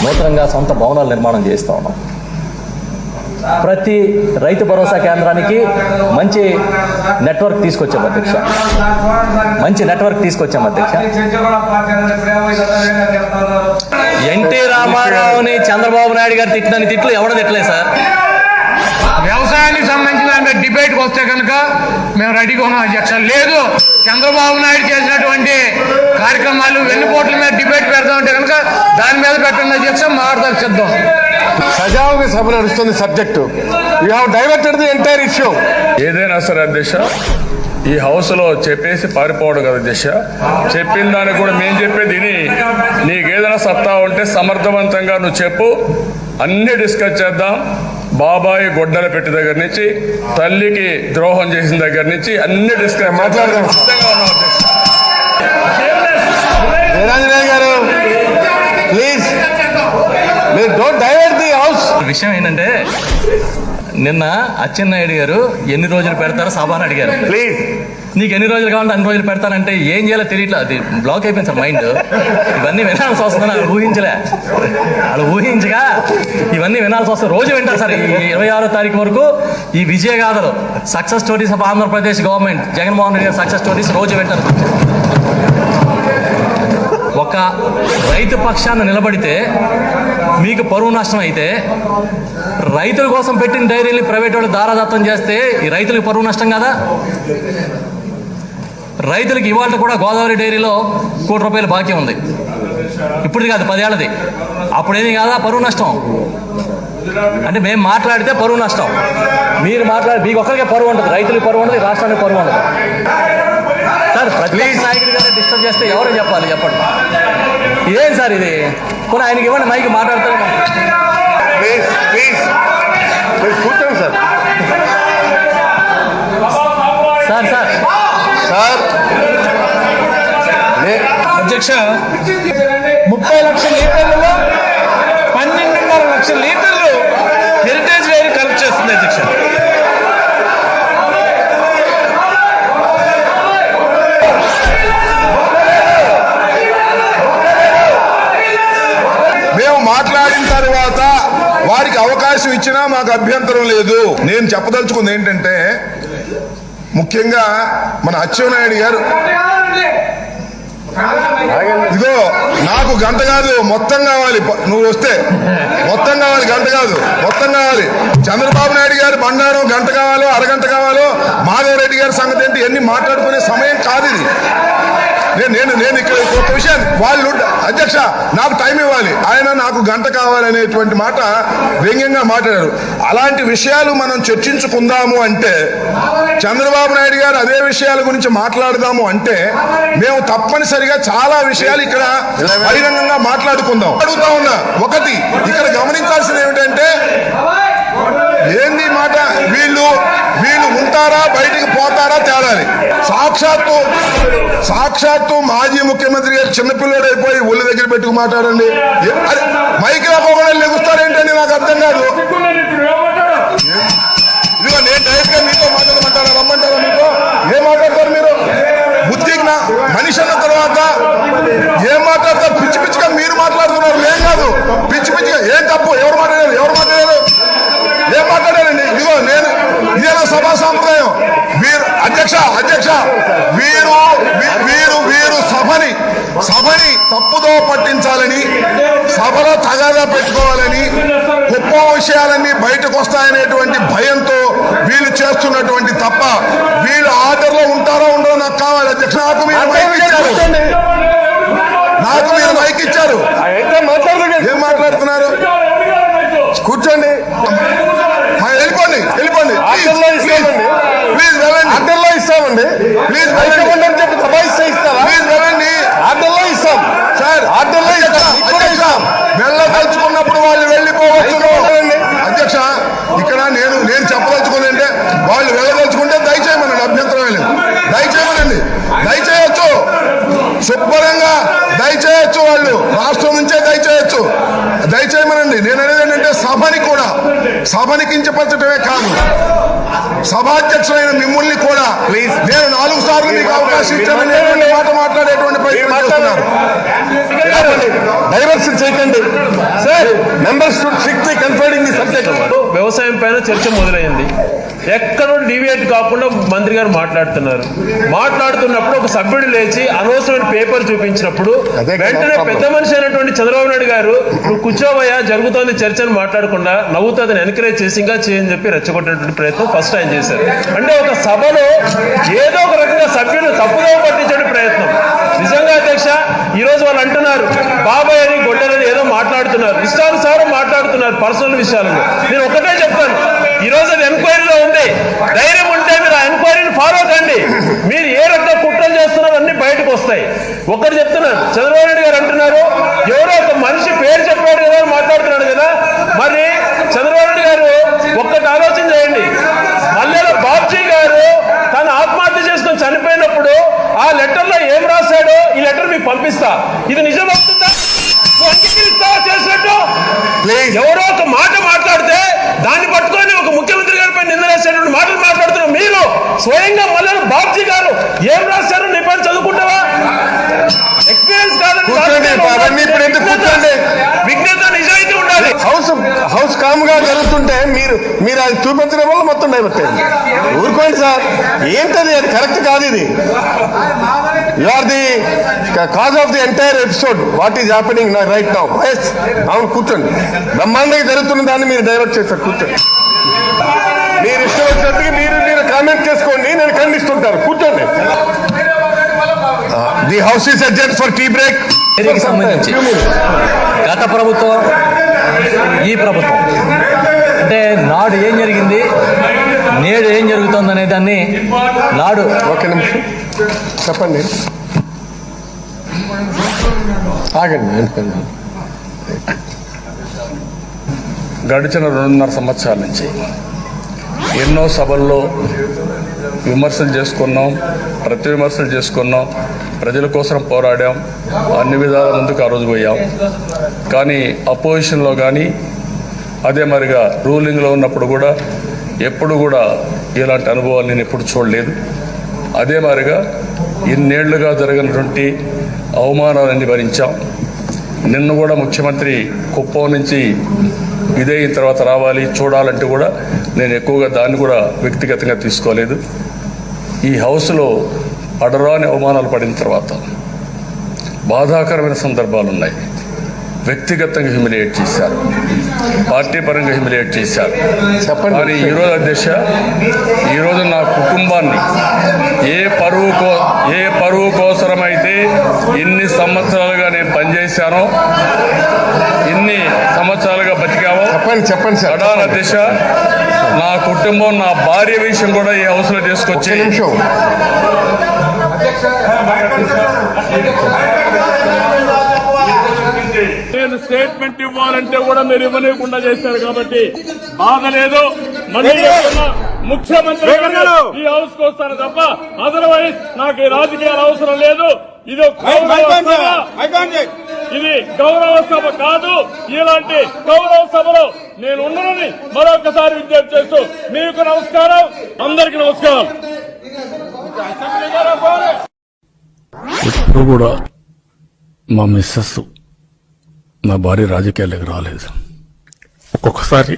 నూతనంగా సొంత భవనాల నిర్మాణం చేస్తూ ఉన్నాం. ప్రతి రైతు భరోసా కేంద్రానికి మంచి నెట్వర్క్ తీసుకొచ్చాం అధ్యక్ష. ఎన్టీ రామారావుని చంద్రబాబు నాయుడు గారు తిట్టినని తిట్లు ఎవడో తిట్టలేదు సార్. వ్యవసాయానికి సంబంధించిన డిబేట్కి వస్తే కనుక మేము రెడీగా ఉన్నాం అధ్యక్ష. లేదు చంద్రబాబు నాయుడు చేసినటువంటి కార్యక్రమాలు వెన్నుపోట్ల మీద డిబేట్ పెడతామంటే కనుక దాని మీద పెట్టండి అధ్యక్ష, మాట్లాడతాం సిద్ధం. సజావుగా సభ నడుస్తుంది subject. You have diverted the entire issue. ఏదైనా సరే అధ్యక్ష, ఈ హౌస్లో చెప్పేసి పారిపోవడం కదా అధ్యక్ష. చెప్పిన దానికి కూడా మేము చెప్పేది నీకేదైనా సత్తా ఉంటే సమర్థవంతంగా నువ్వు చెప్పు, అన్ని డిస్కస్ చేద్దాం. బాబాయి గొడ్డల పెట్టి దగ్గర నుంచి తల్లికి ద్రోహం చేసిన దగ్గర నుంచి అన్ని డిస్కస్ మాట్లాడదాం. నిరంజన్ గారు ప్లీజ్, మీరు డోంట్ డైవర్ట్ ది హౌస్. విషయం ఏంటంటే నిన్న అచ్చెన్నాయుడు గారు ఎన్ని రోజులు పెడతారో సభని అడిగారు. ప్లీజ్, నీకు ఎన్ని రోజులు కావాలంటే అన్ని రోజులు పెడతానంటే ఏం చేయాలో తెలియట్లేదు. అది బ్లాక్ అయిపోయింది సార్ మైండ్. ఇవన్నీ వినాల్సి వస్తుందని వాళ్ళు ఊహించగా ఇవన్నీ వినాల్సి వస్తుంది. రోజు వింటారు సార్. ఈ 26వ తారీఖు వరకు ఈ విజయగాథలు, success stories of Andhra Pradesh government, Jaganmohan Reddy గారి సక్సెస్ స్టోరీస్ రోజు వింటారు. ఒక రైతు పక్షాన నిలబడితే మీకు పరువు నష్టం అయితే, రైతుల కోసం పెట్టిన డైరీని ప్రైవేట్ వాళ్ళు దారాదత్తం చేస్తే ఈ రైతులకు పరువు నష్టం కదా. రైతులకు ఇవాళ కూడా గోదావరి డైరీలో ₹1 కోటి బాకీ ఉంది. ఇప్పుడు కాదు, 10 ఏళ్ళది. అప్పుడేమి కాదా పరువు నష్టం అంటే. మేము మాట్లాడితే పరువు నష్టం, మీరు మీకు ఒక్కరికే పరువు ఉంటుంది, రైతులకు పరువు ఉండదు, రాష్ట్రానికి పరువు ఉండదు సార్. ప్రతిపక్ష నాయకుడి గారు డిస్టర్బ్ చేస్తే ఎవరు చెప్పాలి చెప్పండి. ఇదేం సార్ ఇది? కూడా ఆయనకి ఇవ్వండి మైకి, మాట్లాడతారు. ప్లీజ్ ప్లీజ్ కూర్చోండి సార్. సార్ సార్ సార్ అధ్యక్ష, 30 లక్షల లీటర్లలో 12.5 లక్షల లీటర్లు హెరిటేజ్ డైరీ కలెక్ట్ చేస్తుంది అధ్యక్ష. మేము మాట్లాడిన తర్వాత వారికి అవకాశం ఇచ్చినా మాకు అభ్యంతరం లేదు. నేను చెప్పదలుచుకుంది ఏంటంటే, ముఖ్యంగా మన అచ్చెన్నాయుడు గారు, ఇదిగో నాకు గంట కాదు మొత్తం కావాలి, నువ్వు వస్తే మొత్తం కావాలి, గంట కాదు మొత్తం కావాలి. చంద్రబాబు నాయుడు గారు బండారం గంట కావాలో అరగంట కావాలో, మాధవ్ రెడ్డి గారి సంగతి ఏంటి, ఎన్ని మాట్లాడుకునే సమయం కాదు ఇది. నేను ఇక్కడ ఒక విషయాన్ని వాళ్ళు అధ్యక్ష నాకు టైం ఇవ్వాలి, ఆయన నాకు గంట కావాలనేటువంటి మాట వ్యంగ్యంగా మాట్లాడారు. అలాంటి విషయాలు మనం చర్చించుకుందాము అంటే, చంద్రబాబు నాయుడు గారు అదే విషయాల గురించి మాట్లాడదాము అంటే, మేము తప్పనిసరిగా చాలా విషయాలు ఇక్కడ బహిరంగంగా మాట్లాడుకుందాం. అడుగుతా ఉన్నా, ఒకటి ఇక్కడ గమనించాల్సింది ఏమిటంటే, ఏంది మాట, వీళ్ళు ఉంటారా బయటికి పోతారా తేడాలి. సాక్షాత్తు మాజీ ముఖ్యమంత్రి గారు చిన్నపిల్లడు అయిపోయి ఒళ్ళు దగ్గర పెట్టుకు మాట్లాడండి. మైకి రాకుండా లెగుస్తారేంటండి, నాకు అర్థం కాదు. ఇదిగో నేను డైరెక్ట్ గా మీతో మాట్లాడమంటారా, రమ్మంటారా? మీతో ఏం మాట్లాడతారు మీరు? బుద్ధికి మనిషి అన్న తర్వాత ఏం మాట్లాడతారు? పిచ్చి పిచ్చిగా మీరు మాట్లాడుతున్నారు. ఏం కాదు, పిచ్చి పిచ్చిగా ఏం తప్పు? ఎవరు మాట్లాడారు ఏం మాట్లాడారండి? ఇదిగో నేను ఇదేనా సభా సాంప్రదాయం? వీరు అధ్యక్ష వీరు సభని తప్పుదో పట్టించాలని, సభలో తగాదా పెట్టుకోవాలని, గొప్ప విషయాలన్నీ బయటకు వస్తాయనేటువంటి భయంతో వీళ్ళు చేస్తున్నటువంటి తప్ప, వీళ్ళు ఆర్డర్లో ఉంటారో ఉండరో నాకు కావాలి అధ్యక్ష. నాకు మీరు మైక్ ఇచ్చారు, ఏం మాట్లాడుతున్నారు? కూర్చోండి, వెళ్ళిపోండి ప్లీజ్ వెళ్ళండి. ఆర్డర్లో ఇస్తామండి, ప్లీజ్ వెళ్ళండి. చెప్పి దబాయిస్తే ఇస్తారా? ప్లీజ్ వెళ్ళండి. ఆర్డర్లో ఇస్తాం సార్, ఆర్డర్లో ఇస్తాం. వెళ్ళదలుచుకున్నప్పుడు వాళ్ళు వెళ్ళిపోవచ్చు. అధ్యక్ష, ఇక్కడ నేను చెప్పదలుచుకుంది అంటే, వాళ్ళు వెళ్ళదలుచుకుంటే దయచేయమనండి, అభ్యంతరం లేదు. దయచేయచ్చు శుభ్రంగా దయచేయచ్చు, వాళ్ళు రాష్ట్రం నుంచే దయచేయమనండి. నేను అనేది ఏంటంటే, సభని కించపరచడమే కాదు, సభాధ్యక్షులైన మిమ్మల్ని కూడా నేను 4 సార్లు మీకు అవకాశం ఇచ్చానని మాట మాట్లాడేటువంటి ప్రయత్నం చేస్తున్నారు. డైవర్షన్ చేయకండి. members should strictly conferring the subject. వ్యవసాయం పైన చర్చ మొదలైంది. ఎక్కడో డివియేట్ కాకుండా మంత్రి గారు మాట్లాడుతున్నప్పుడు ఒక సభ్యుడు లేచి అనవసరమైన పేపర్ చూపించినప్పుడు వెంటనే పెద్ద మనిషి అయినటువంటి చంద్రబాబు నాయుడు గారు నువ్వు కూర్చోవయ్యా జరుగుతోంది చర్చ అని మాట్లాడకుండా నవ్వుతూ అతను ఎంకరేజ్ చేసి ఇంకా చేయని చెప్పి రెచ్చగొట్టేటువంటి ప్రయత్నం ఫస్ట్ ఆయన చేశారు. అంటే ఒక సభలో ఏదో ఒక రకంగా సభ్యులు తప్పుదో పట్టించే ప్రయత్నం. నిజంగా అధ్యక్ష ఈ రోజు వాళ్ళు అంటున్నారు బాబాయ్ అని గొడ్డలని ఏదో మాట్లాడుతున్నారు, ఇష్టానుసారం మాట్లాడుతున్నారు పర్సనల్ విషయాలను. నేను ఒకటే చెప్తాను, ఈ రోజు అది ఎంక్వైరీలో ఉంది. ధైర్యం ఉంటే మీరు ఆ ఎంక్వైరీని ఫాలో కండి. మీరు ఏ రకంగా కుట్రలు చేస్తున్నారో అన్ని బయటకు వస్తాయి. ఒకటి చెప్తున్నాను, చంద్రబాబు నాయుడు గారు అంటున్నారు ఎవరో ఒక మనిషి పేరు చెప్పాడు కదా మాట్లాడుతున్నాడు కదా. మరి చంద్రబాబు నాయుడు గారు ఒక్కటి ఆలోచన చేయండి, మల్లెల బాబ్జీ గారు తను ఆత్మహత్య చేసుకొని చనిపోయినప్పుడు ఆ లెటర్ లో ఏం రాశాడో ఈ లెటర్ మీకు పంపిస్తా, ఇది నిజం అవుతుందా? చేసినట్టు ఎవరో ఒక మాట మాట్లాడితే దాన్ని పట్టుకొని ఒక ముఖ్యమంత్రి గారిపై నిందలేసేటువంటి మాటలు మాట్లాడుతున్నారు. మీరు స్వయంగా మల్లెల బాబ్జీ గారు ఏం రాశారో నీ పని చదువుకుంటావా? ఎక్స్పీరియన్స్ కాదండి, విజ్ఞత నిజాయితీ ఉండాలి. హౌస్ కామ్ గా జరుగుతుంటే మీరు అది చూపించడం వల్ల మొత్తం డైవర్ట్ అయింది. ఊరుకోండి సార్, ఏంటది? అది కరెక్ట్ కాదు. ఇది you are the cause of the entire episode what is happening right now. అవును, కూర్చోండి. బ్రహ్మాండంగా జరుగుతున్న దాన్ని మీరు డైవర్ట్ చేస్తారు. కూర్చోండి, మీరు ఇష్టం వచ్చినట్టుగా మీరు కామెంట్ చేసుకోండి, నేను ఖండిస్తుంటారు. కూర్చోండి. The house is adjourned for tea break. దీనికి సంబంధించి గత ప్రభుత్వం ఈ ప్రభుత్వం అంటే నాడు ఏం జరిగింది నేడు ఏం జరుగుతుంది అనే దాన్ని నాడు ఒక నిమిషం చెప్పండి, ఆగండి. గడిచిన 2.5 సంవత్సరాల నుంచి ఎన్నో సభల్లో విమర్శలు చేసుకున్నాం, ప్రతి విమర్శలు చేసుకున్నాం, ప్రజల కోసం పోరాడాం, అన్ని విధాల ముందుకు ఆ రోజు పోయాం. కానీ అపోజిషన్లో కానీ అదే మరిగా రూలింగ్లో ఉన్నప్పుడు కూడా ఎప్పుడు కూడా ఇలాంటి అనుభవాలు నేను ఎప్పుడు చూడలేదు. అదే మరిగా ఇన్నేళ్లుగా జరిగినటువంటి అవమానాలన్నీ భరించాం. నిన్న కూడా ముఖ్యమంత్రి కుప్పం నుంచి ఇదైన తర్వాత రావాలి చూడాలంటే కూడా నేను ఎక్కువగా దాన్ని కూడా వ్యక్తిగతంగా తీసుకోలేదు. ఈ హౌస్లో అడరాని అవమానాలు పడిన తర్వాత బాధాకరమైన సందర్భాలు ఉన్నాయి. వ్యక్తిగతంగా హ్యూమిలియేట్ చేశారు, పార్టీ పరంగా హ్యూమిలియేట్ చేశారు. కానీ ఈరోజు అధ్యక్ష, ఈరోజు నా కుటుంబాన్ని ఏ పరువు కోసమైతే ఇన్ని సంవత్సరాలుగా నేను పనిచేశానో, ఇన్ని సంవత్సరాలుగా బతికామో చెప్పండి సార్. అడాల దిశ నా కుటుంబం, నా భార్య విషయం కూడా ఈ హౌస్లో తీసుకొచ్చి నేను స్టేట్మెంట్ ఇవ్వాలంటే కూడా మీరు ఇవ్వలేకుండా చేశారు కాబట్టి బాధ లేదు. మళ్ళీ ముఖ్యమంత్రి ఈ హౌస్ కు వస్తారు తప్ప అదర్వైజ్ నాకు ఈ రాజకీయాల అవసరం లేదు. ఇది గౌరవ సభ కాదు. ఇలాంటి గౌరవ సభలో నేను ఉండనని మరొకసారి విజ్ఞప్తి చేస్తూ మీకు నమస్కారం, అందరికీ నమస్కారం. ఇప్పుడు కూడా మా మిస్సెస్, నా భార్య రాజకీయాలకు రాలేదు. ఒక్కొక్కసారి